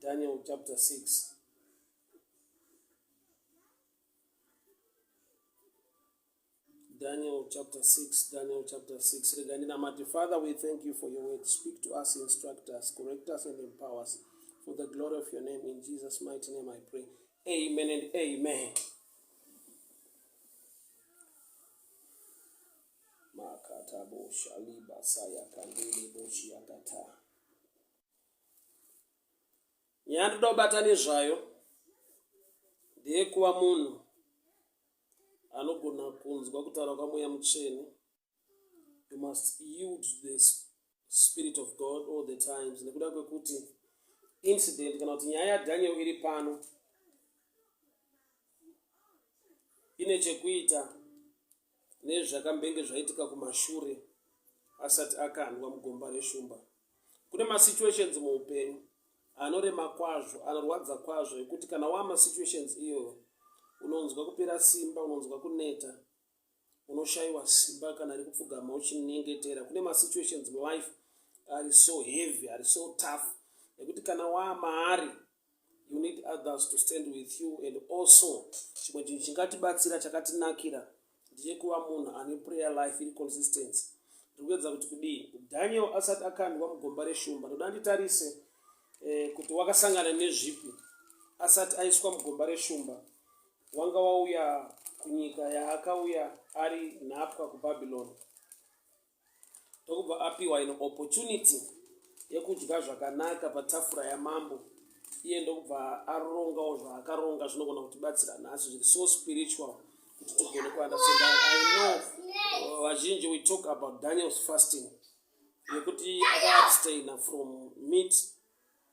Daniel chapter 6. Daniel chapter 6. Father, we thank you for your word. Speak to us, instruct us, correct us, and empower us. For the glory of your name, in Jesus' mighty name I pray. Amen and amen. Nyandobata nezvayo ndeyekuva munhu anogona kunzwa kutaura kwaMweya Mustvene. You must yield to the Spirit of God all the times. Nekuda kwekuti incident kana kuti nyaya yaDaniel iri pano ine chekuita nezvakambenge zvaitika kumashure asati akandwa mugomba reshumba. Kune masituations muupenyu anorema kwazvo, anorwadza kwazvo, ekuti kana wama situations iyoyo unonzwa kupera simba, unonzwa kuneta, unoshayiwa simba kana ari kupfugama uchinyengetera. Kune masituations mulife are so heavy, are so tough, ekuti kana wamaari you need others to stand with you. And also chimwe chinhu chingatibatsira chakatinakira ndechekuva munhu ane prayer life iri consistent. Ndikuedza kuti kudii Daniel asati akandwa mugomba reshumba, ndoda nditarise kuti wakasangana nezvipi asati aiswa mugomba reshumba. Wanga wauya kunyika yaakauya ari nhapwa kuBhabhironi, ndokubva apiwa ine opportunity yekudya zvakanaka patafura yamambo. Iye ndokubva arongawo zvaakaronga zvinogona kutibatsira nhasi, zviri so spiritual kuti tigone kuunderstand. I know vazhinji we talk about Daniel's fasting, yekuti akaabstaina from meat,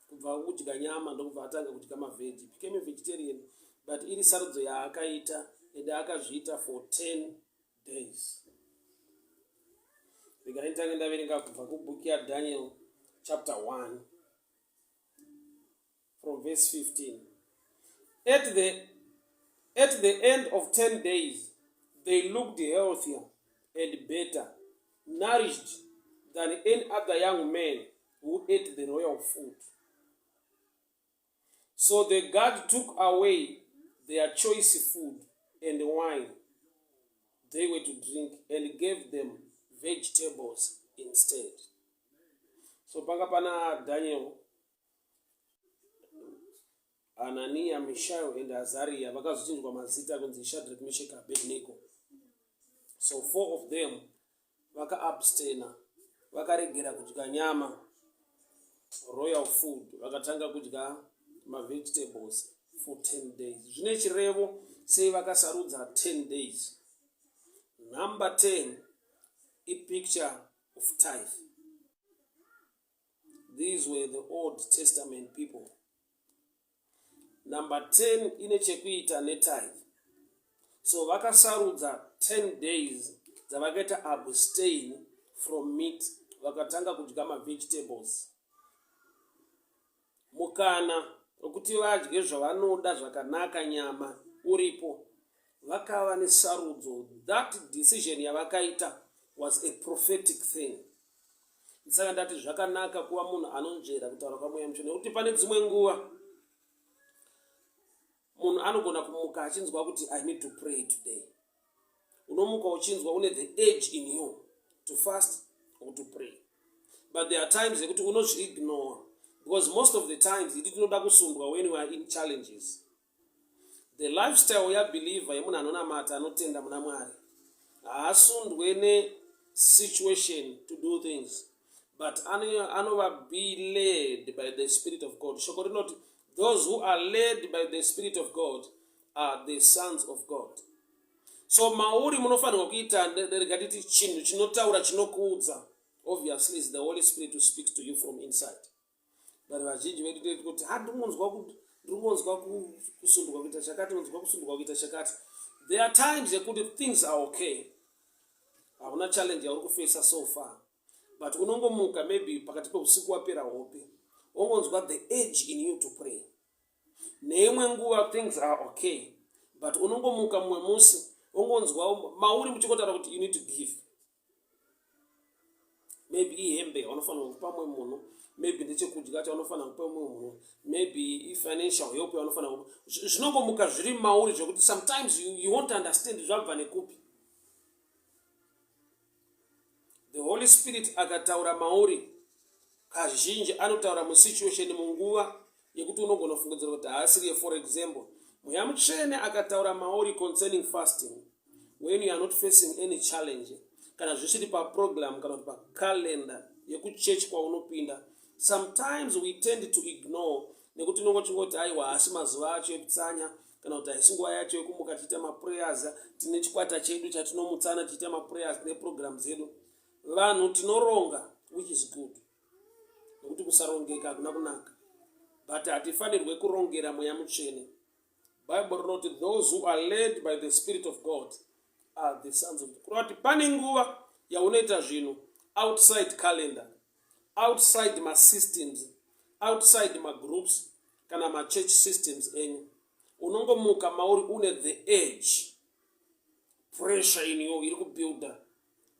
kubva kudya nyama ndokubva atanga kudya mavheji, became a vegetarian. But iri sarudzo yaakaita ende akazviita for 10 days. Ndingaitanga ndaverenga kubva kubhuku yaDaniel chapter 1 from verse 15. At the end of 10 days, they looked healthier and better, nourished than any other young man who ate the royal food. So the guard took away their choice food and wine they were to drink and gave them vegetables instead. So panga pana Daniel, Anania, Mishael and Azariah vakazochinjwa mazita kunzi Shadrach, Meshach, Abednego. So 4 of them vakaabstaina, vakaregera kudya nyama, royal food, vakatanga kudya vegetables for 10 days. Zvine chirevo sei vakasarudza 10 days. Number 10, a picture of tithe. These were the Old Testament people. Number 10 ine chekuita netithe. So vakasarudza 10 days dzavakaita abstain from meat, vakatanga kudya vegetables. Mukana wekuti vadye zvavanoda zvakanaka, nyama uripo, vakava nesarudzo. That decision yavakaita was a prophetic thing. Saka ndati zvakanaka kuva munhu anonzvera kutaura kwaMweya Mustvene, nekuti pane dzimwe nguva munhu anogona kumuka achinzwa kuti I need to pray today. Unomuka uchinzwa une the edge in you to fast or to pray. But there are times yekuti unozviignore, because most of the times it tinoda kusundwa when we are in challenges. The lifestyle yabeliever yemunhu anonamata anotenda muna Mwari haasundwe ne-situation to do things, but anova be led by the Spirit of God. Shoko rinoti those who are led by the Spirit of God are the sons of God. So mauri munofanirwa kuita nderegatiti chinhu chinotaura chinokuudza. Obviously it's the Holy Spirit who speaks to you from inside. But vazhinji vedu kuti ndirikunzwa kusundwa kuita chakati, ndinonzwa kusundwa kuita chakati. There are times yekuti things are okay, hauna challenge yauri kufesa so far, but unongomuka maybe pakati peusiku wapera hope, wongonzwa the edge in you to pray. Neimwe nguva things are okay, but unongomuka mumwe musi wongonzwa mauri muchikotaura kuti you need to give. maybe ihembe yaunofana kupa mumwe munhu, maybe ndechekudya chaunofana kupa mumwe munhu, maybe financial help yaunofana kupa. Zvinongomuka zviri mauri zvekuti sometimes you won't understand zvabva nekupi. The Holy Spirit akataura mauri kazhinji anotaura musituation munguva yekuti unogona kufungidzira kuti haasiri. For example, Mweya Mutsvene akataura mauri concerning fasting when you are not facing any challenge, kana zvisiri paprogram kana pacalendar yekuchechi kwaunopinda. Sometimes we tend to ignore nekuti chingoti aiwa haasi mazuva acho ekutsanya, kana kuti haisi nguva yacho yekumuka tiita maprayers, tine chikwata chedu chatinomutsana tiita maprayers neprogram dzedu. Vanhu tinoronga, which is good, nekuti kusarongeka hakuna kunaka, but hatifanirwe kurongera Mweya Mutsvene. Bible wrote those who are led by the Spirit of God are the sons of God. Kurati pane nguva yaunoita zvinhu outside calendar, outside my systems, outside my groups, kana my church systems enyu. Unongomuka mauri une the edge, pressure in you iri kubuilda.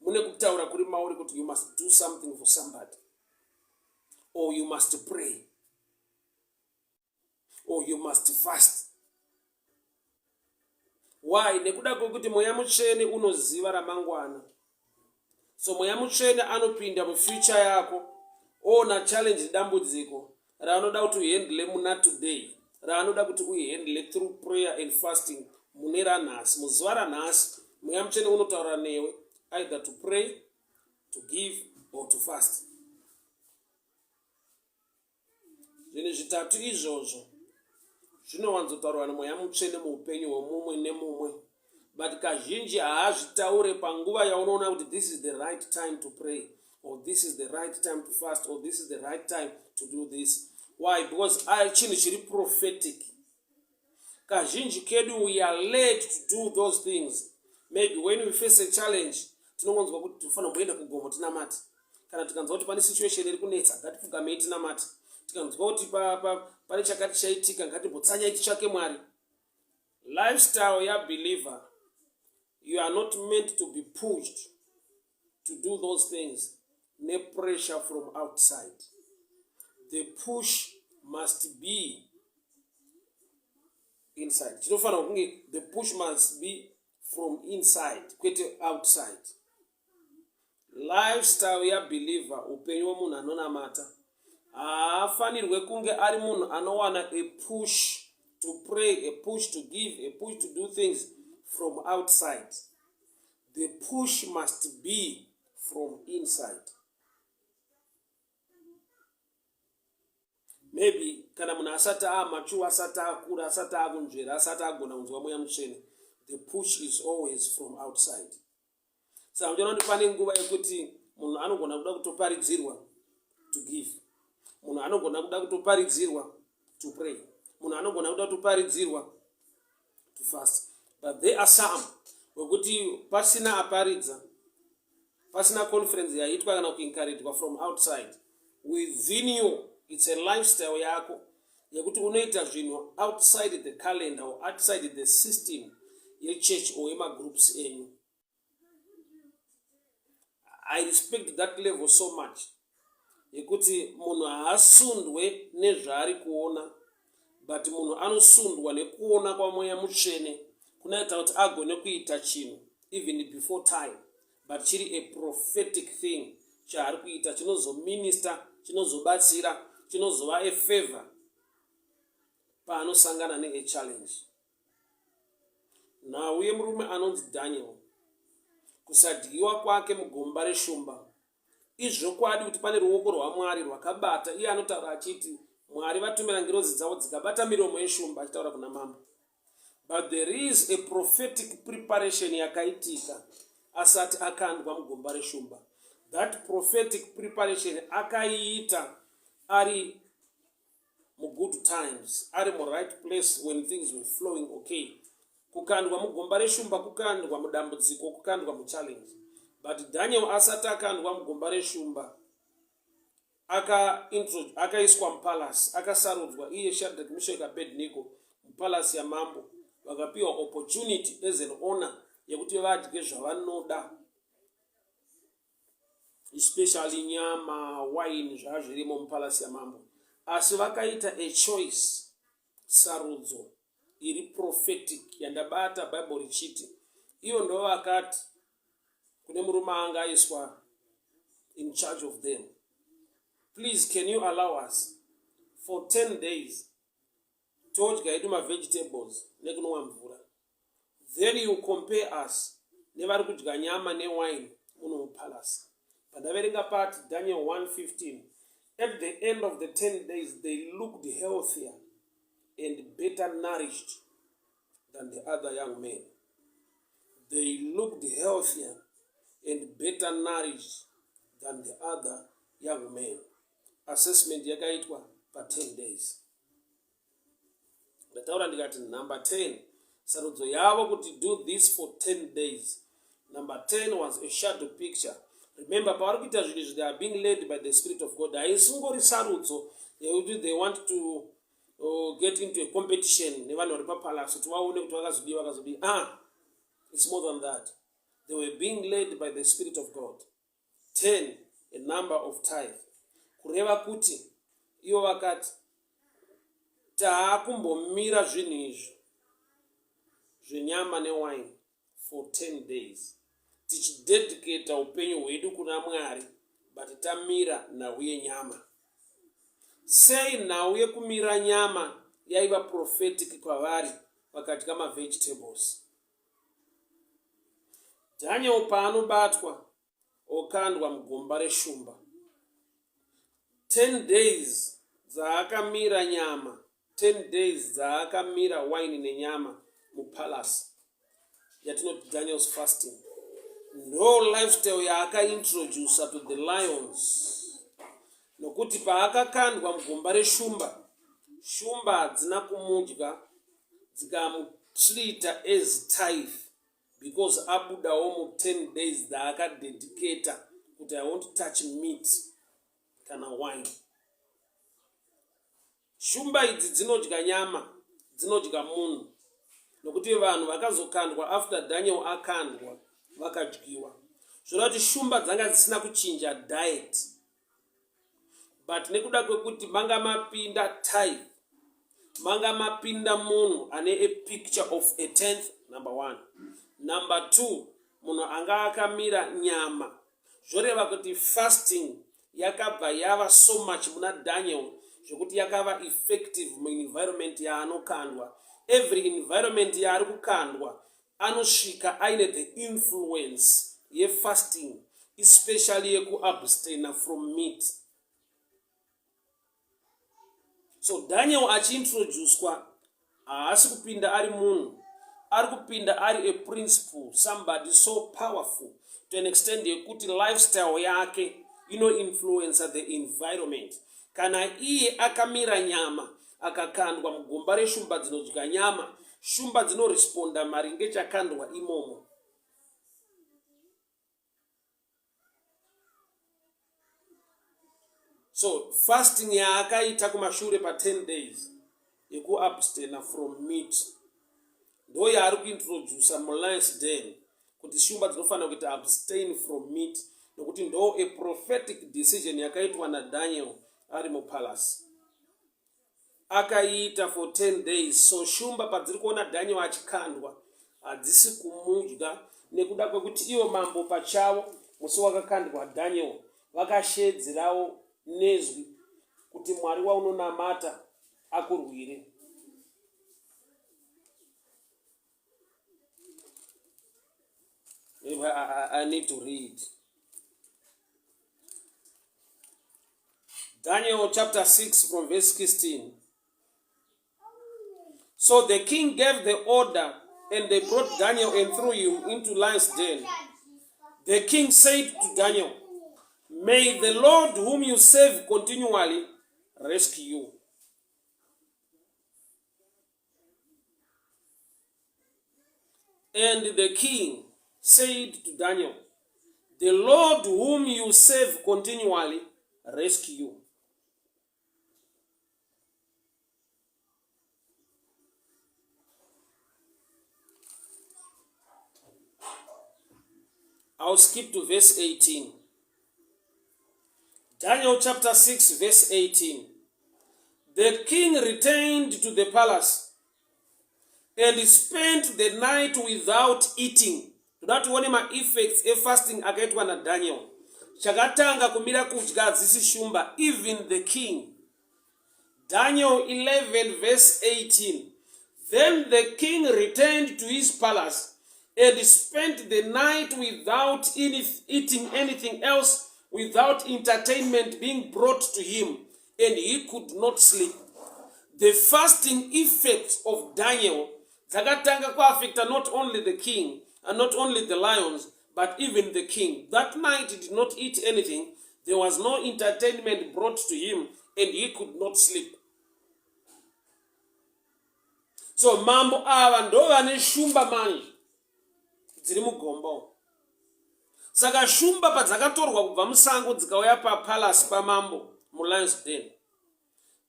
Mune kutaura kuri mauri kuti you must do something for somebody, or you must pray, or you must fast. Why? Nekuda kwekuti Mweya Mutsvene unoziva ramangwana. So Mweya Mutsvene anopinda mufuture yako, ona challenge dambudziko raanoda kuti uhandle muna today, raanoda kuti uhandle through prayer and fasting mune ranhasi. Muzuva ranhasi Mweya Mutsvene unotaura newe either to pray, to give, or to fast. Zvinhu zvitatu izvozvo zvinowanzotaurwa naMweya Mutsvene muupenyu hwemumwe nemumwe, but kazhinji haazvitaure panguva yaunoona kuti this is the right time to pray, or this is the right time to fast, or this is the right time to do this. Why? Because chinhu chiri prophetic. Kazhinji kedu we are led to do those things. Maybe when we face a challenge, tinongonzwa kuti tofanira kuenda kugomo tinamati, kana tikanzwa kuti pane situation iri kunetsa ngatipfugamei tinamati, tikanzwa kuti pane chakati chaitika ngatimbotsanyai titsvake Mwari. Lifestyle ya believer, you are not meant to be pushed to do those things, no pressure from outside. The push must be inside. The push must be from inside, kwete outside. Lifestyle ya believer, upenyu hwemunhu anonamata, haafanirwe kunge ari munhu anowana a push to pray, a push to give, a push to do things from outside. The push must be from inside. Maybe kana munhu asati amature, asati akura, asati akunzvera, asati agona kunzwa Mweya Mutsvene, the push is always from outside. Saka uchiona kuti pane nguva yekuti munhu anogona kuda kutoparidzirwa to give, munhu anogona kuda kutoparidzirwa to pray, munhu anogona kuda kutoparidzirwa to fast. But there are some wekuti pasina aparidza, pasina conference yaitwa kana kuencouragedwa from outside, within you it's a lifestyle yako yekuti unoita zvinhu outside the calendar or outside the system yechurch or yemagroups enyu. I respect that level so much, yekuti munhu haasundwe nezvaari kuona, but munhu anosundwa nekuona kwaMweya Mutsvene kunoita kuti agone kuita chinhu even before time, but chiri a prophetic thing chaari kuita, chinozominister, chinozobatsira, chinozova a favor paanosangana ne challenge. Nauye murume anonzi Daniel, kusadyiwa kwake mugomba reshumba izvokwadi kuti pane ruoko rwaMwari rwakabata. Iye anotaura achiti Mwari vatumira ngirozi dzavo dzikabata miromo yeshumba, achitaura kuna mambo. But there is a prophetic preparation yakaitika asati akandwa mugomba reshumba. That prophetic preparation akaiita ari mugood times, ari mu right place when things were flowing okay. Kukandwa mugomba reshumba, kukandwa mudambudziko, kukandwa muchallenge. But Daniel asati akandwa mugomba reshumba, akaiswa mupalace, akasarudzwa iye Shadrach, Meshach, Abednego mupalace ya mambo, vakapiwa opportunity as an honor yekuti vadye zvavanoda. especially nyama, wine, zvazvirimo mupalasi yamambo. Asi vakaita a choice, sarudzo, iri prophetic, yandabata Bible richiti. Iyo ndo vakati, kune murume anga aiswa in charge of them. Please, can you allow us for 10 days todya hedu vegetables nekunwa mvura? Then you compare us nevari kudya nyama newine muno mupalasi. Padaverenga part Daniel 1:15. At the end of the 10 days, they looked healthier and better nourished than the other young men. They looked healthier and better nourished than the other young men. Assessment yakaitwa for 10 days. Ndataura ndikati number 10. Sarudzo yavo kuti do this for 10 days. Number 10 was a shadow picture. Remember, they are being led by the Spirit of God. They want to get into a competition. It's more than that. They were being led by the Spirit of God. 10, a number of tithe. Kureva kuti, iyo wakati, taakumbomira zvinhu izvi, zvenyama newine, for 10 days. Tichidedicate upenyu hwedu kuna Mwari, but tamira nhau yenyama. Sei nhau yekumira nyama yaiva prophetic kwavari pakati vegetables. Daniel paanobatwa okandwa mugomba reshumba. 10 days dzaakamira nyama, 10 days dzaakamira wine nenyama mupalace yatinoti Daniel's fasting. No lifestyle yaakaintroduce to the lions. Nokuti paakakandwa mugomba reshumba, shumba hadzina kumudya, dzikamutreata as tithe, because abudawo mu 10 days dzaakadedicata kuti I won't touch meat kana wine. Shumba idzi dzinodya nyama, dzinodya munhu. Nokuti vanhu vakazokandwa after Daniel akandwa vakadyiwa. Zvorati shumba dzanga dzisina kuchinja diet. But nekuda kwekuti manga mapinda tithe, manga mapinda munhu ane a picture of a 10th, number 1. Number 2, munhu anga akamira nyama. Zvoreva kuti fasting yakabva yava so much muna Daniel, zvokuti yakava effective muenvironment yaanokandwa. Every environment yaari kukandwa anosvika aine the influence yefasting, especially yekuabstain from meat. So Daniel achiintroducwa haasi kupinda ari munhu, ari kupinda ari a principle, somebody so powerful to an extent yekuti lifestyle yake influence the environment. Kana iye akamira nyama akakandwa mugomba reshumba dzinodya nyama, shumba dzinoresponda maringe chakandwa imomo. So fasting yaakaita kumashure pa 10 days yekuabstain from meat ndo yaari kuintroduce mulion's den kuti shumba dzinofanira kuti abstain from meat, nokuti ndo a prophetic decision yakaitwa naDaniel ari mupalace. Akaita for 10 days. So shumba padziri kuona Daniel achikandwa hadzisi kumudya, nekuda kwekuti iwo mambo pachavo musi wakakandwa Daniel vakashedzerawo nezwi kuti Mwari waunonamata akurwire. I need to read Daniel chapter 6 from verse 16. So the king gave the order, and they brought Daniel and threw him into lion's den. The king said to Daniel, "May the Lord whom you serve continually rescue you." And the king said to Daniel, "The Lord whom you serve continually rescue you." I'll skip to verse 18. Daniel chapter 6 verse 18. The king returned to the palace and spent the night without eating. Toda tione ma-effects e-fasting akaitwa na Daniel. Chakatanga kumira kudya adzisi shumba, even the king. Daniel 11 verse 18. Then the king returned to his palace and spent the night without eating anything else, without entertainment being brought to him, and he could not sleep. The fasting effects of Daniel zakatanga kuaffecta not only the king and not only the lions, but even the king. That night he did not eat anything. There was no entertainment brought to him, and he could not sleep. So mambo ava ndo vane shumba manje dziri mugombo. Saka shumba padzakatorwa kubva musango dzikauya papalace pamambo mulions den.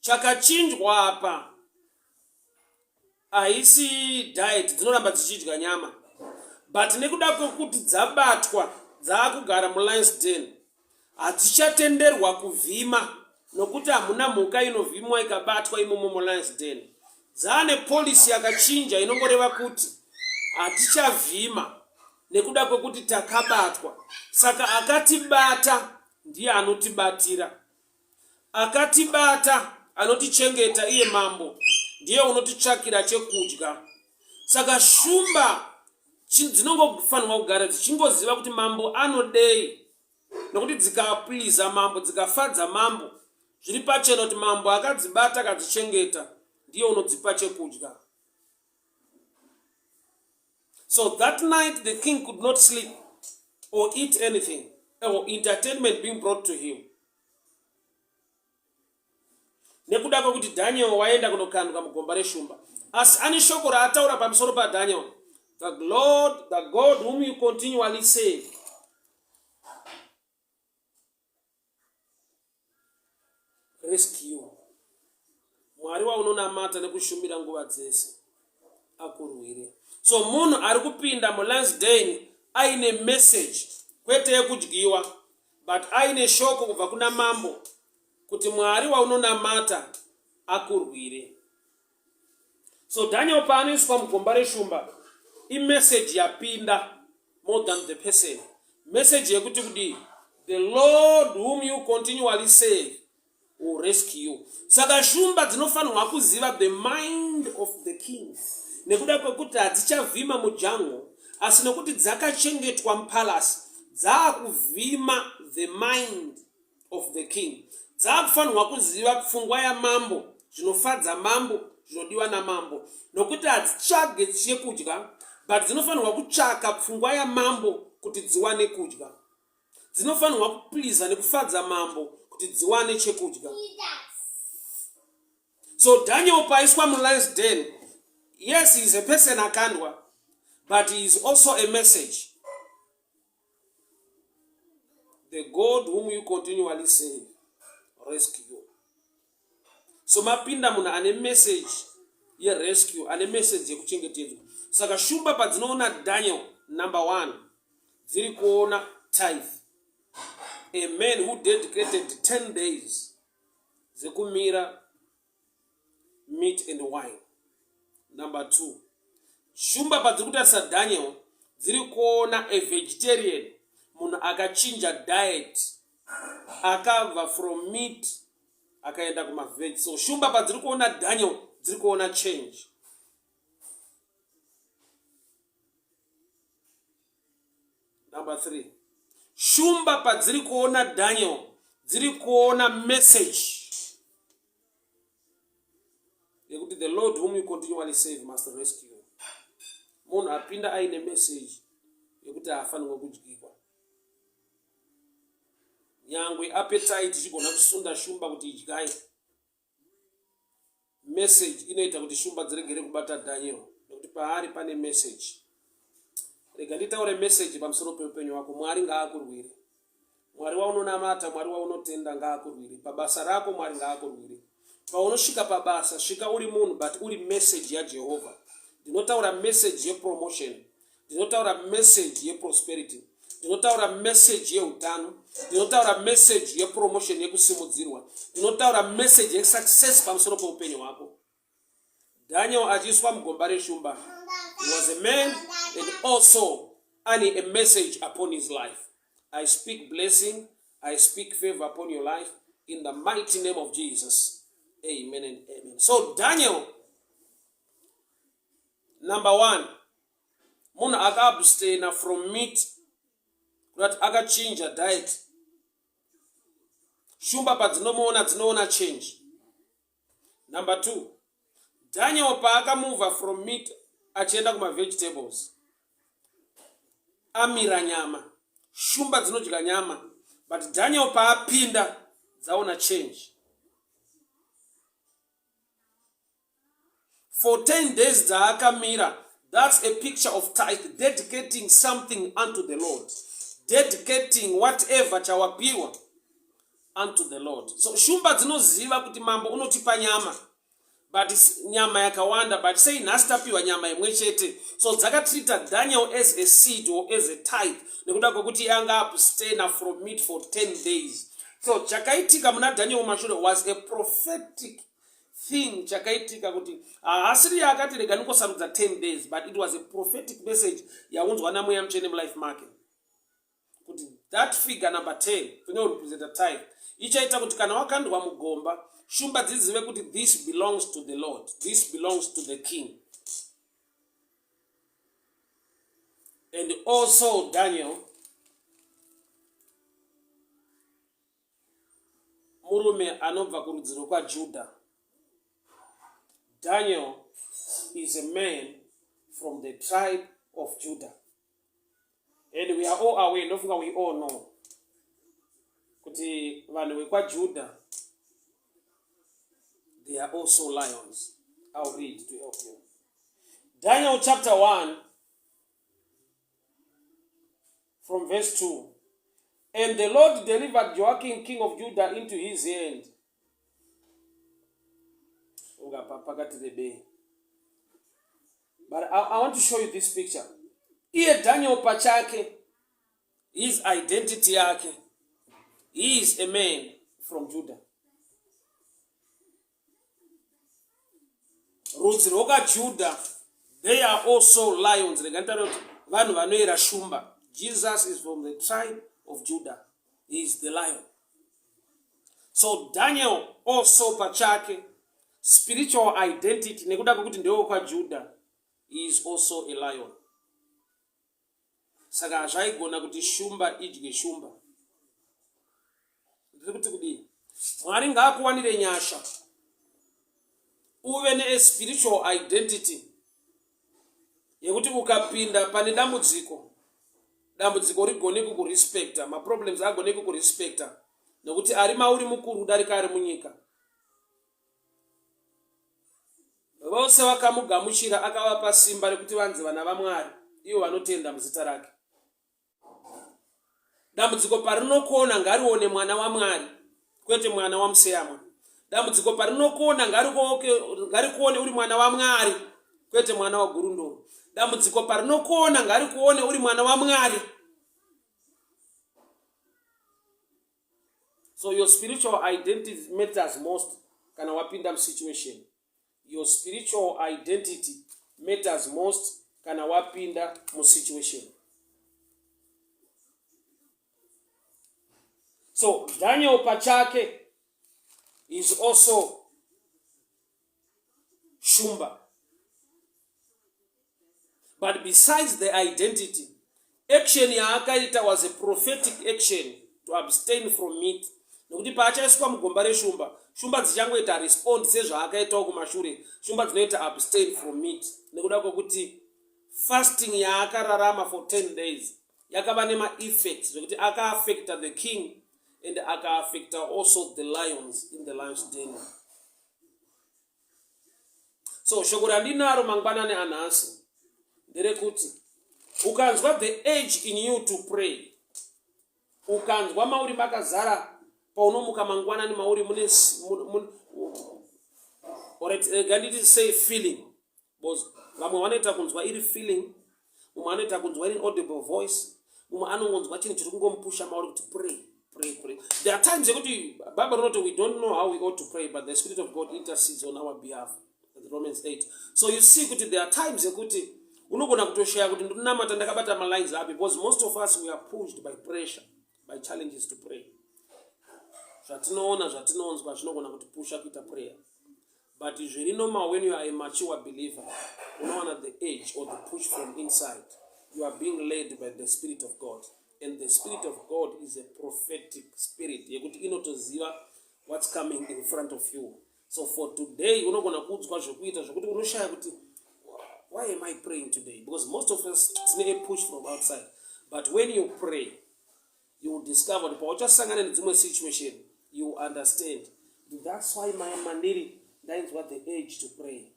Chakachinjwa apa haisi diet, dzinoramba dzichidya nyama, but nekuda kwekuti dzabatwa dzaakugara mulions den, hadzichatenderwa kuvhima, nokuti hamuna mhuka inovhimwa ikabatwa imomo mulions den. Dzane policy yakachinja inongoreva kuti hatichavhima nekuda kwekuti takabatwa. Saka akatibata ndiye anotibatira, akatibata anotichengeta iye mambo ndiye unotitsvakira chekudya. Saka shumba dzinongofanirwa kugara dzichingoziva kuti mambo anodei, nokuti dzikapleasa mambo, dzikafadza mambo, zviri pachena kuti mambo akadzibata akadzichengeta ndiye unodzipa chekudya. So that night the king could not sleep or eat anything, or entertainment being brought to him. Nekuda kwekuti Daniel waenda kunokanduka mugomba reshumba. Asi ane shoko raataura pamusoro paDaniel. The God whom you continually save. Rescue. Mwari waunonamata nekushumira nguva dzese akurwire. So munhu ari kupinda mulions den aine message, kwete yekudyiwa, but aine shoko kubva kuna mambo kuti Mwari waunonamata akurwire. So Daniel paanoiswa mugomba reshumba, imessage yapinda more than the person. Message yekuti kudi the Lord whom you continually save will rescue you. Saka shumba dzinofanirwa kuziva the mind of the king. Nekuda kwekuti hadzichavhima mujango, asi nokuti dzakachengetwa mupalace, dzaakuvhima the mind of the king. Dzakufanirwa kuziva pfungwa yamambo, zvinofadza mambo, zvinodiwa namambo. Nokuti hadzitsvage chekudya, but dzinofanirwa kutsvaka pfungwa yamambo kuti dziwane kudya. Dzinofanirwa kupleasa nekufadza mambo kuti dziwane chekudya. So Daniel paiswa mulions den, yes, he is a person akandwa, but he is also a message. The God whom you continually save, rescue you. So mapinda muna ane message ye rescue, ane message ye kuchengetedzwa. Saka shumba padzinoona Daniel, number 1, dziri kuona tithe. A man who dedicated 10 days zekumira meat and wine. Number 2, shumba padziri kutarisa Daniel dziri kuona a vegetarian, munhu akachinja diet, akabva from meat akaenda kumaveg. So shumba padziri kuona Daniel dziri kuona change. Number 3, shumba padziri kuona Daniel dziri kuona message yekuti the Lord whom you continually save must rescue you. Munhu apinda aine message yekuti haafanirwa kudyirwa. Nyangwe appetite ichigona kusunda shumba kuti idyai, message inoita kuti shumba dziregere kubata Daniel, nekuti paari pane message. Rega nditaure message pamusoro peupenyu hwako. Mwari ngaakurwire. Mwari waunonamata, Mwari waunotenda ngaakurwire. Pabasa rako Mwari ngaakurwire. Paunosvika pabasa, svika uri munhu but uri message yaJehovha. Ndinotaura message yepromotion, ndinotaura message yeprosperity. ndinotaura message yeutano, ndinotaura message yepromotion yekusimudzirwa, ndinotaura message yesuccess pamusoro peupenyu hwako. Daniel achiiswa mugomba reshumba, he was a man and also earning a message upon his life. I speak blessing, I speak favor upon your life in the mighty name of Jesus. Amen and amen. So Daniel, number one, munhu akaabstaina from meat, kuti akachinja diet. Shumba padzinomuona dzinoona change. Number two, Daniel paakamuva from meat achienda kuma vegetables, amira nyama. Shumba dzinodya nyama, but Daniel paapinda dzaona change. For 10 days dzaakamira, that's a picture of tithe, dedicating something unto the Lord, dedicating whatever chawapirwa unto the Lord. So shumba dzinoziva kuti mambo unotipa nyama, but nyama yakawanda, but say nastapiwa nyama imwe chete. So dzakatreata Daniel as a seed or as a tithe, nekuda kwokuti anga abstaina from meat for 10 days. So chakaitika muna Daniel mashure was a prophetic thing. Chakaitika kuti asiri yakati rega nikosarudza 10 days, but it was a prophetic message yaunzwa naMweya Mutsvene mulife make, kuti that figure number 10 inorepresent a tithe. Ichaita kuti kana wakandwa mugomba, shumba dzizive kuti this belongs to the Lord, this belongs to the king. And also Daniel, murume anobva kurudziro kwaJudha. Daniel is a man from the tribe of Judah. And we are all aware, nofunga we all know, kuti vanhu vekwaJudha, they are also lions. I'll read to help you. Daniel chapter 1, from verse 2. And the Lord delivered Joachim, king of Judah, into his hand. But I want to show you this picture. Here Daniel pachake, his identity yake, he is a man from Judah. Rudzi rwakaJudha, they are also lions. Vanhu vanoera shumba. Jesus is from the tribe of Judah. He is the lion. So Daniel also pachake, spiritual identity, nekuda kwokuti ndewo kwaJudha, he is also a lion. Saka zvaigona kuti shumba idye shumba. Ndiri kuti kudii? Mwari ngaakuwanire nyasha uve ne spiritual identity yekuti ukapinda pane dambudziko rigone kukurespecta, maproblems agone kukurespecta, nekuti ari mauri mukuru darika ari munyika. Vose vakamugamuchira akavapa simba rekuti vanzi vana vaMwari, ivo vanotenda muzita rake. Dambudziko parinokona ngarione mwana waMwari, kwete mwana wamuseyamwa. Dambudziko parinokona ngarikuone uri mwana waMwari, kwete mwana wagurundoro. Dambudziko parinokona ngarikuone uri mwana waMwari. So your spiritual identity matters most kana wapinda situation. Your spiritual identity matters most kana wapinda situation. So Daniel pachake is also shumba. But besides the identity, action yaakaita was a prophetic action to abstain from meat. Nokuti paachaiswa mugomba reshumba, shumba dzichangoita respond sezvaakaitawo kumashure. Shumba dzinoita abstain from meat. Nekuda kwokuti fasting yaakararama for 10 days yakava nema-effects zvokuti aka-affecta the king and aka-affecta also the lions in the lion's den. So shoko randinaro mangwanani anhasi nderekuti ukanzwa the urge in you to pray, ukanzwa mauri makazara paunomuka mangwanani mauri ganditi say feeling, because vamwe vanoita kunzwa iri feeling, mumwe anoita kunzwa iri audible voice, mumwe anongonzwa chinhu chiri kungomupusha mauri kuti pray. There are times yekuti Bible rinoti we don't know how we ought to pray, but the Spirit of God intercedes on our behalf. Romans 8. So you see kuti there are times yekuti unogona kutoshaya kuti ndinamata ndakabata malines up, because most of us we are pushed by pressure, by challenges to pray. Zvatinoona zvatinonzwa zvinogona kutipusha kuita prayer. But it's really normal when you are a mature believer, unowana the age or the push from inside. You are being led by the Spirit of God. And the Spirit of God is a prophetic spirit. Yekuti inotoziva what's coming in front of you. So for today, unogona kudzwa zvokuita zvokuti unoshaya kuti why am I praying today? Because most of us need a push from outside. But when you pray, you will discover that pauchasangana nedzimwe situation, you will understand. That's why my mandiri, that is what the age to pray.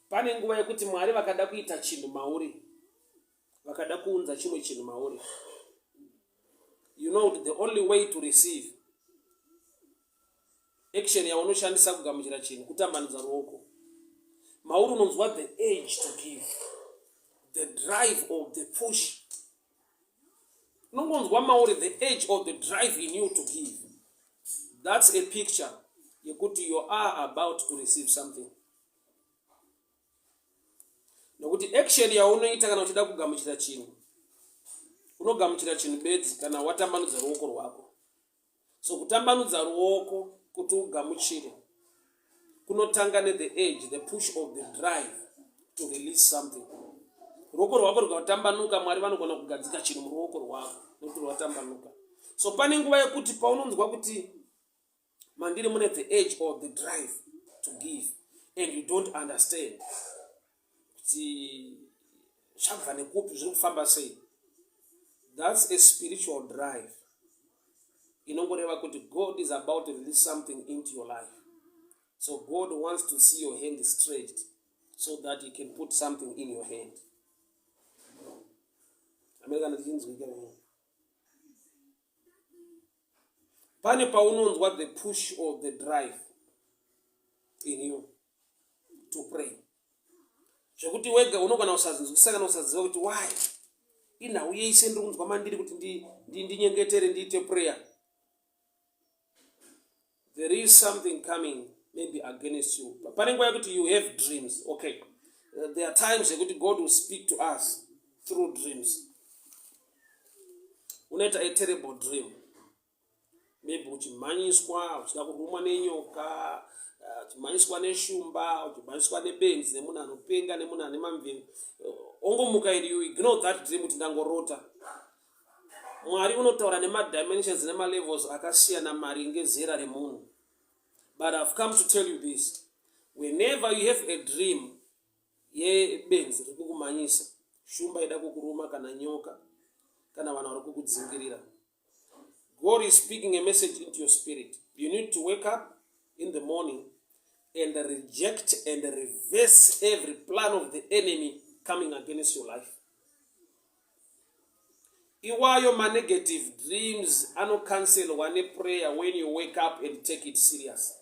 Pane nguva yekuti Mwari vakada kuita chinhu mauri, vakada kuunza chimwe chinhu mauri. You know the only way to receive action yaunoshandisa kugamuchira chinhu kutambanudza ruoko. Mauri unonzwa the age to give, the drive or the push. Unongonzwa mauri the age or the drive in you to give. That's a picture yekuti you are about to receive something. Nokuti action yaunoita kana uchida kugamuchira chinhu, unogamuchira chinhu bedzi kana watambanudza ruoko rwako. So kutambanudza ruoko kuti ugamuchire kunotanga ne the age, the push of the drive to release something. Ruoko rwako rukatambanuka, Mwari vanogona kugadzika chinhu muruoko rwako nokuti rwatambanuka. So pane nguva yekuti paunonzwa kuti mandiri mune the age or the drive to give and you don't understand kuti chabva nekupi zviri kufamba sei. That's a spiritual drive. Inongoreva kuti God is about to release something into your life. So God wants to see your hand stretched so that He can put something in your hand. Pane paunonzwa the push or the drive in you to pray. Zvekuti wega unogona usaziva kuti why inhau yese ndiri kunzwa mandiri kuti ndinyengetere ndiite prayer. There is something coming maybe against you. Pane nguva yekuti you have dreams. Okay, there are times yekuti God will speak to us through dreams. Unoita a terrible dream, maybe uchimhanyiswa uchida kurumwa nenyoka, uchimhanyiswa neshumba, uchimhanyiswa nebenzi, nemunhu anopenga, nemunhu ane mamveni. Ongomuka iri, you ignore that dream kuti ndangorota. Mwari unotaura nemadimensions nemalevels akasiyana maringe zera remunhu. But I've come to tell you this. Whenever you have a dream yebenzi rikukumhanyisa, shumba ida kukuruma kana nyoka, kana vanhu vari kukudzingirira, God is speaking a message into your spirit. You need to wake up in the morning and reject and reverse every plan of the enemy coming against your life. Iwayo ma negative dreams ano cancel one prayer when you wake up and take it serious.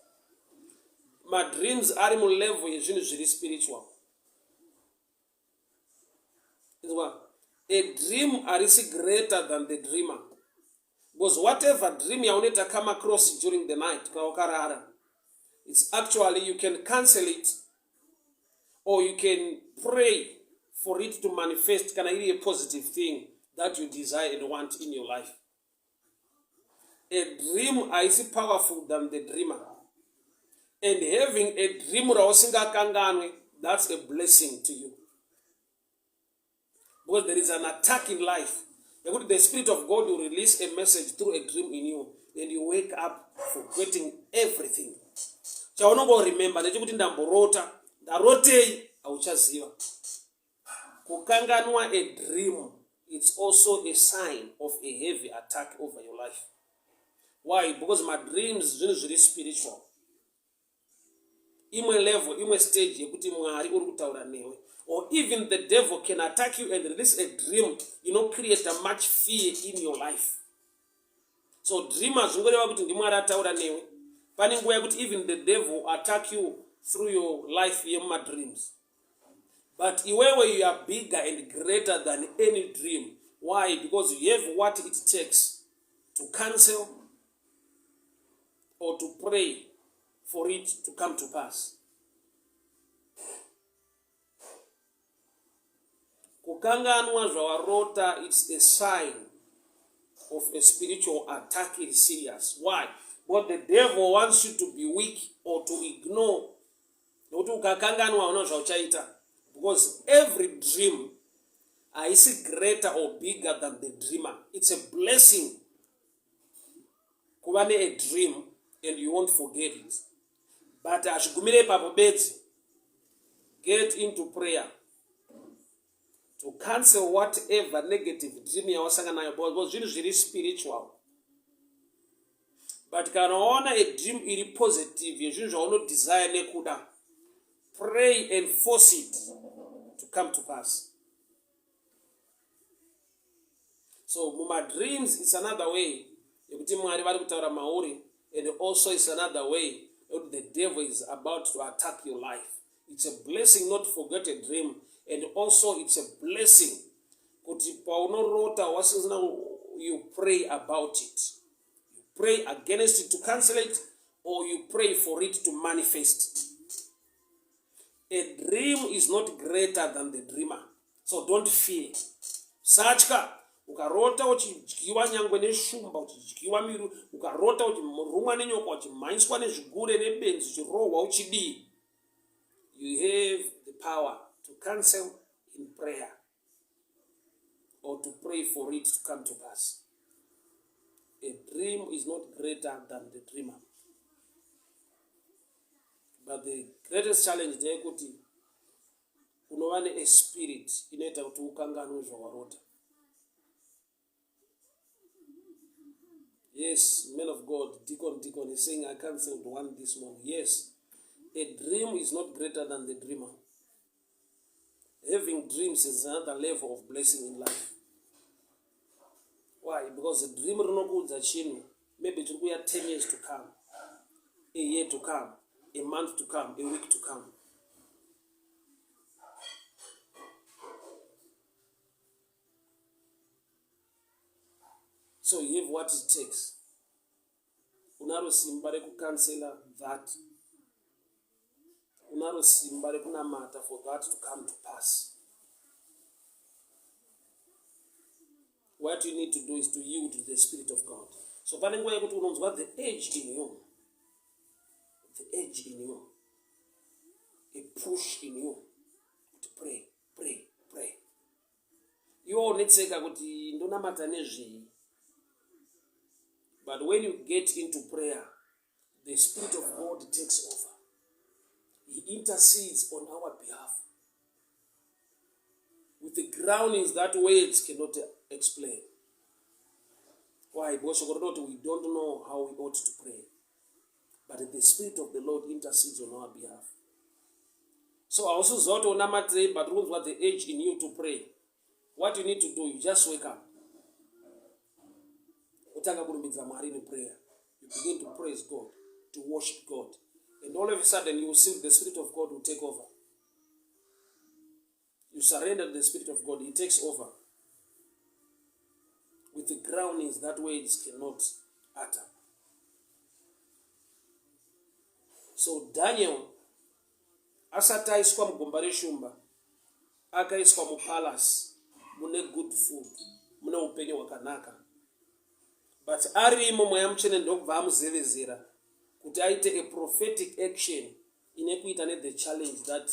My dreams are mu level yezvinhu zviri spiritual. A dream is greater than the dreamer. Because whatever dream yauneta come across during the night, it's actually you can cancel it or you can pray for it to manifest. Can I hear a positive thing that you desire and want in your life? A dream is powerful than the dreamer. And having a dream, that's a blessing to you. Because there is an attack in life. The Spirit of God will release a message through a dream in you, and you wake up forgetting everything. Remember, kukanganwa a dream, it's also a sign of a heavy attack over your life. Why? Because my dreams are very spiritual. Imwe level, imwe stage, yekuti Mwari uri kutaura newe. Or even the devil can attack you and release a dream, create a much fear in your life. So dreamers, even the devil attack you through your life, your dreams. But iwewe you are bigger and greater than any dream. Why? Because you have what it takes to cancel or to pray for it to come to pass. Kukanganwa zvawarota, it's a sign of a spiritual attack is serious. Why? But the devil wants you to be weak or to ignore. Because every dream is greater or bigger than the dreamer. It's a blessing. Kuwane a dream and you won't forget it. But get into prayer to cancel whatever negative dream yawasanga nayo, because zvinhu zviri spiritual. But kana ona a dream iri positive yezvinhu zvaunodesire nekuda, pray and force it to come to pass. So muma dreams, it's another way yekuti Mwari vari kutaura mauri, and also it's another way the devil is about to attack your life. It's a blessing not to forget a dream, and also it's a blessing kuti paunorota wasina, you pray about it. You pray against it to cancel it, or you pray for it to manifest. A dream is not greater than the dreamer. So don't fear. Satya ukarota uchidyiwa nyangwe neshumba, uchidyiwa miru, ukarota uchirumwa nenyoka, uchimhanyiswa nezvigure nebenzi, uchirohwa uchidii, you have the power to cancel in prayer or to pray for it to come to pass. A dream is not greater than the dreamer. But the greatest challenge there kuti unova a spirit inoita kuti ukanganwe zvawarota. Yes, man of God, Deacon is saying I cancelled one this morning. Yes, a dream is not greater than the dreamer. Having dreams is another level of blessing in life. Why? Because the dream rinokudza chinhu, maybe it will be 10 years to come, a year to come, a month to come, a week to come. So you have what it takes. Unaro simba rekucancela that. Unaro simba rekunamata for that to come to pass. What you need to do is to yield to the Spirit of God. So pane nguva yekuti unonzwa the edge in you. The edge in you. A push in you. To pray, pray, pray. You onetseka kuti ndonamata nezvii. But when you get into prayer, the Spirit of God takes over. He intercedes on our behalf with the groundings that words cannot explain. Why? Because we don't know how we ought to pray. But the Spirit of the Lord intercedes on our behalf. So I also thought on Namatre, but what the age in you to pray. What you need to do, you just wake up. In prayer. You begin to praise God, to worship God. And all of a sudden you will see the Spirit of God will take over. You surrender to the Spirit of God, He takes over. With the groundings that words cannot utter. So Daniel, asati aiswa mugomba reshumba, akaiswa mupalace, mune good food, mune upenyu hwakanaka. But arimo Mweya Mutsvene ndokubva amuzevezera kuti aite a prophetic action inekuita the challenge that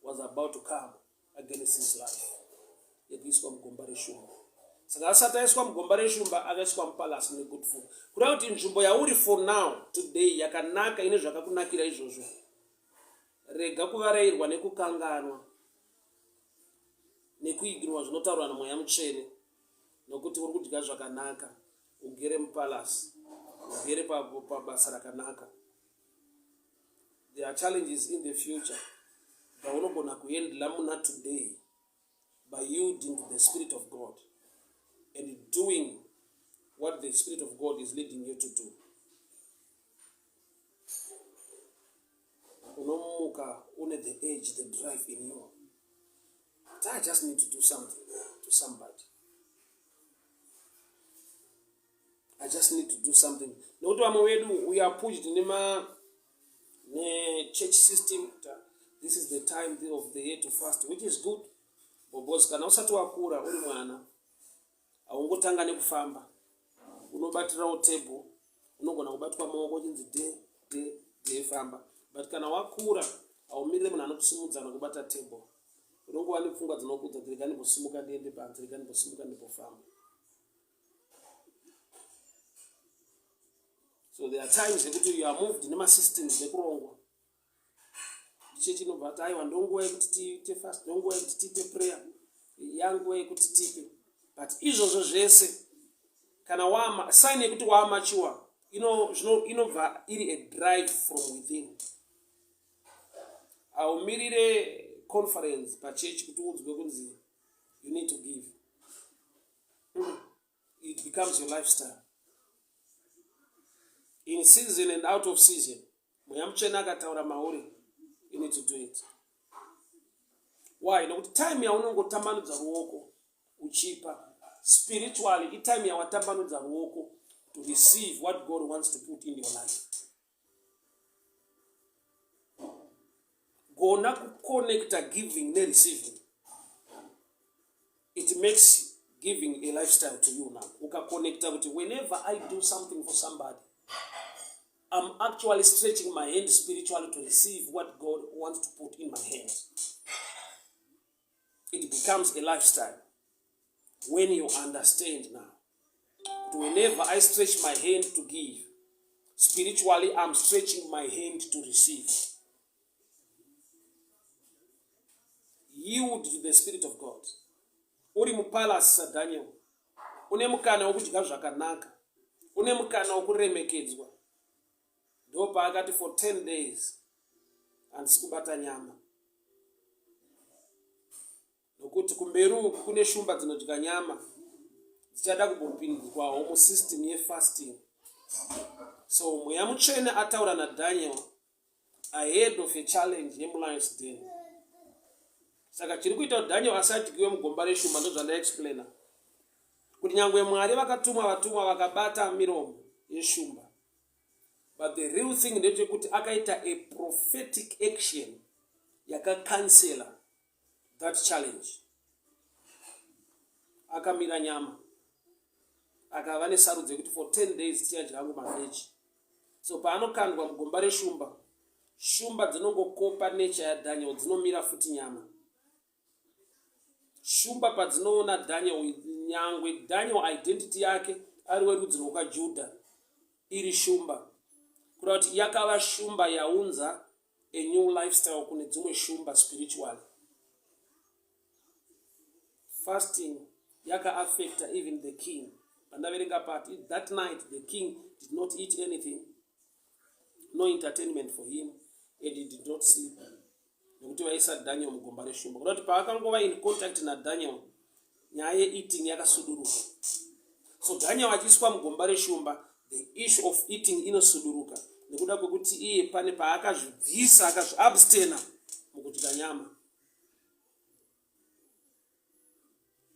was about to come against his life. Yekuiswa mugomba reshumba. Saka asati aiswa mugomba reshumba akaiswa mupalace mune good food. Kuda kuti nzvimbo yauri for now today yakanaka ine zvakakunakira izvozvo. Rega kuvarayirwa nekukanganwa nekuigirwa zvinotaurwa naMweya Mutsvene nokuti uri kudya zvakanaka. Ugere mupalace, ugere pabasa rakanaka. There are challenges in the future. Vaunogona kuendela muna today by yielding to the Spirit of God and doing what the Spirit of God is leading you to do. Unomuka une the edge, the drive in you. but I just need to do something to somebody. I just need to do something. Nokuti vamwe wedu we are pushed church system. This is the time of the year to fast, which is good. Because kana usati wakura uri mwana, haungotanga nekufamba. Unobatirawo table, unogona kubatwa maoko chinzi de famba. But kana wakura, haumirire munhu anokusimudza nokubata table. Unongova nepfungwa dzinokudza kuti rekani mbosimuka ndiende panze, rekani mbosimuka ndipofamba. So there are times that you are moved in systems nekurongwa. Church inobva ati aiwa ndonguva yekuti tiite fast, ndonguva yekuti tiite prayer, yanguva yekuti tipe. But izvozvo zvese kana wama sign yekuti waamachiwa inobva iri a drive from within. Aumirire conference pachurch kuti udzwe kunzi you need to give. It becomes your lifestyle. In season and out of season, Mweya Mutsvene akataura mauri, you need to do it. Why? Nokuti time yaunongotambanudza ruoko uchipa, spiritually itime yawatambanudza ruoko to receive what God wants to put in your life. Gona kuconnecta giving ne receiving. It makes giving a lifestyle to you now. Ukaconnecta kuti whenever I do something for somebody, I'm actually stretching my hand spiritually to receive what God wants to put in my hands. It becomes a lifestyle when you understand now. Whenever I stretch my hand to give, spiritually I'm stretching my hand to receive. Yield to the Spirit of God. Uri mupalasi saDaniel. Une mukana wokudya zvakanaka. Une mukana wokuremekedzwa. Ndopa akati for 10 days handisi kubata nyama. Nokuti kumberi kune shumba dzinodya nyama dzichada kumbopindirwawo musystem yefasting. So Mweya Mutsvene ataura naDaniel ahead of a challenge yemulion's den. Saka chiri kuita kuti Daniel asadyiwe mugomba reshumba ndozvandaexplaina. Kuti nyangwe Mwari vakatuma vatumwa vakabata miromo yeshumba. But the real thing ndechekuti akaita a prophetic action yakakansela that challenge. Akamira nyama. Akava nesarudzo yekuti for 10 days tichadya maveji. So paanokandwa mugomba reshumba, shumba dzinongokopa nature yaDaniel dzinomira futi nyama. Shumba padzinoona Daniel, nyangwe Daniel identity yake ari werudzi rwakwaJudha iri shumba. Kuda kuti yakava shumba yaunza a new lifestyle kune dzimwe shumba spiritually. Fasting yaka-affecta even the king. Pandaverenga pati, that night the king did not eat anything, no entertainment for him, and he did not sleep. Nokuti vaisa Daniel mugomba reshumba. Kuda kuti paakangova in contact naDaniel, nyaya eating yakasuduruka. So Daniel achiswa mugomba reshumba, the issue of eating inosuduruka. Nekuda kwekuti iye pane paakazvibvisa akazviabstena mukudya nyama.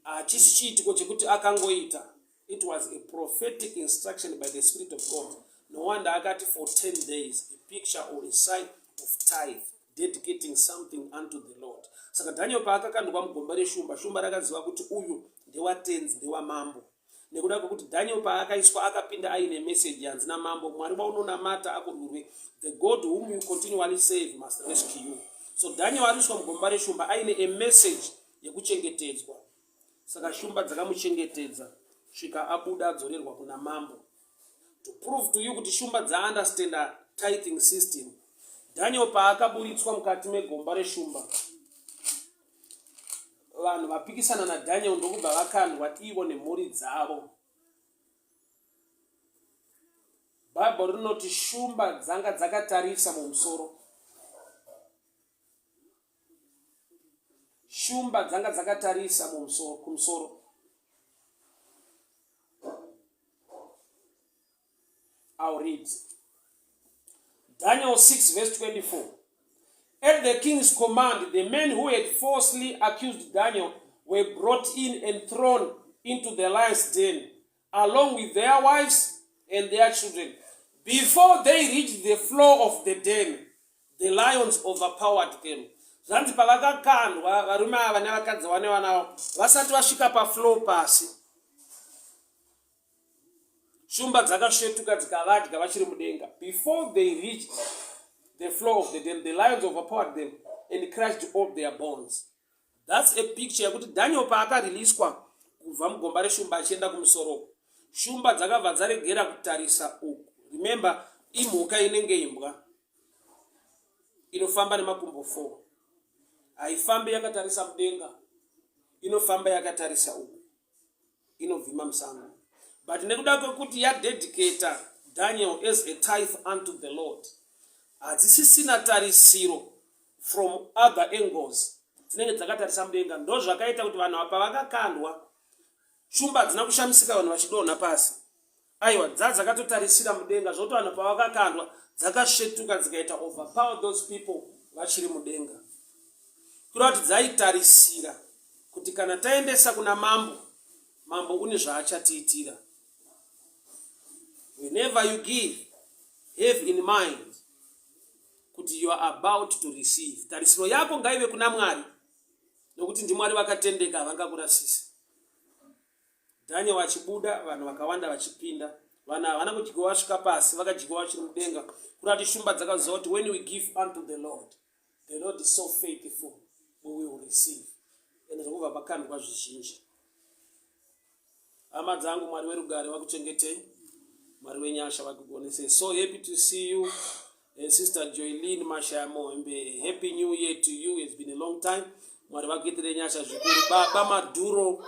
Hachisi chiitiko chekuti akangoita. It was a prophetic instruction by the Spirit of God. No wonder akati for 10 days, a picture or a sign of tithe, dedicating something unto the Lord. Saka Daniel paakakandwa mugomba reshumba, shumba rakaziva kuti uyu ndewatenzi ndewamambo. Nekuda kwekuti Daniel paakaiswa akapinda aine message yanzi namambo, Mwari waunonamata akurwirwe, the God whom you continually save must rescue you. So Daniel ariswa mugomba reshumba aine a message yekuchengetedzwa. Saka shumba dzakamuchengetedza svika abuda adzorerwa kuna mambo. To prove to you kuti shumba understand a tithing system, Daniel paakaburitswa mukati megomba reshumba, vanhu vapikisana naDaniel ndokubva vakandwa ivo nemhuri dzavo. Bhaibheri rinoti shumba dzanga dzakatarisa mumusoro. Shumba dzanga dzakatarisa kumusoro. I'll read. Daniel 6 verse 24. At the king's command, the men who had falsely accused Daniel were brought in and thrown into the lion's den, along with their wives and their children. Before they reached the floor of the den, the lions overpowered them. Zvanzi pavakakandwa varume ava nevakadzi vane vanavo vasati vasvika pafloor pasi, shumba dzakasvetuka dzikavadya vachiri mudenga. Before they reached the floor of the den, the lions overpowered them and crushed all their bones. That's a picture yekuti Daniel paakariliswa kubva mugomba reshumba achienda kumusoro, shumba dzakabva dzaregera kutarisa uku. Remember, imhuka inenge imbwa inofamba nemakumbo 4, haifambi yakatarisa mudenga, inofamba yakatarisa uku, inovhima musango. But nekuda kwekuti yadedicata Daniel as a tithe unto the Lord, hadzisisina tarisiro from other angles, dzinenge dzakatarisa mudenga. Ndo zvakaita kuti vanhu apa vakakandwa, shumba hadzina kushamisika vanhu vachidonha pasi. Aiwa, dzakatotarisira mudenga, zvokuti vanhu pavakakandwa dzakasvetuka dzikaita overpower those people vachiri mudenga. Kureva kuti dzaitarisira kuti kana taendesa kuna mambo, mambo une zvaachatiitira. Whenever you give, have in mind kuti you are about to receive. Tarisiro yako ngaive kuna Mwari, nokuti ndiMwari vakatendeka havangakurasisi. Daniel vachibuda, vanhu vakawanda vachipinda, vanhu havana kudyiwa vasvika pasi, vakadyiwa vachiri mudenga. Kureva kuti shumba dzakaziva kuti when we give unto the Lord is so faithful, we will receive. Ende zvokubva pakandwa zvizhinji. Hama dzangu, Mwari werugare vakuchengetei, Mwari wenyasha vakugonesei. So happy to see you, Sister Joylene Mashamo. Happy New Year to you. It's been a long time. Mwari vakuitire nyasha zvikuru. Baba Maduro